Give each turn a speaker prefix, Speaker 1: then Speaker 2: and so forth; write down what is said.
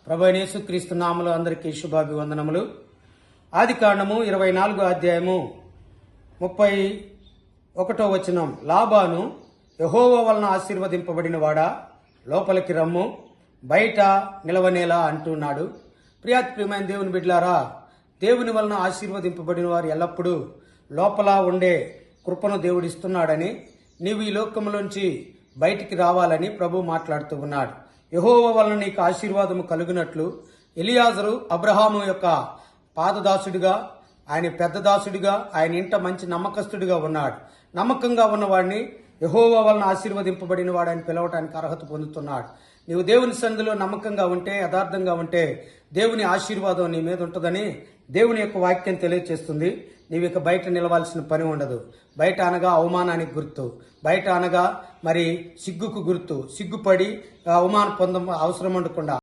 Speaker 1: ప్రభు యేసుక్రీస్తు నామములో అందరికీ శుభాభివందనములు. ఆదికాండము 24 అధ్యాయము 31 వచనం. లాబాను, యెహోవా వలన ఆశీర్వదింపబడిన వాడా, లోపలికి రమ్ము, బయట నిలవనేలా అంటున్నాడు. ప్రియమైన దేవుని బిడ్డలారా, దేవుని వలన ఆశీర్వదింపబడిన వారు ఎల్లప్పుడూ లోపల ఉండే కృపను దేవుడిస్తున్నాడని, నీవు ఈ లోకములోంచి బయటికి రావాలని ప్రభు మాట్లాడుతూ ఉన్నాడు. యెహోవా వలన నీకు ఆశీర్వాదము కలుగునట్లు ఎలియాజరు అబ్రహాము యొక్క పాదదాసుడిగా, ఆయన పెద్ద దాసుడిగా, ఆయన ఇంట మంచి నమ్మకస్తుడిగా ఉన్నాడు. నమ్మకంగా ఉన్నవాడిని యెహోవా వలన ఆశీర్వదింపబడిన వాడని పిలవటానికి అర్హత పొందుతున్నాడు. నీవు దేవుని సన్నిధిలో నమ్మకంగా ఉంటే, యథార్థంగా ఉంటే దేవుని ఆశీర్వాదం నీ మీద ఉంటుందని దేవుని యొక్క వాక్యం తెలియజేస్తుంది. నీవు ఇక బయట నిలవాల్సిన పని ఉండదు. బయట అనగా అవమానానికి గుర్తు, బయట అనగా మరి సిగ్గుకు గుర్తు. సిగ్గుపడి అవమానం అవసరం ఉండకుండా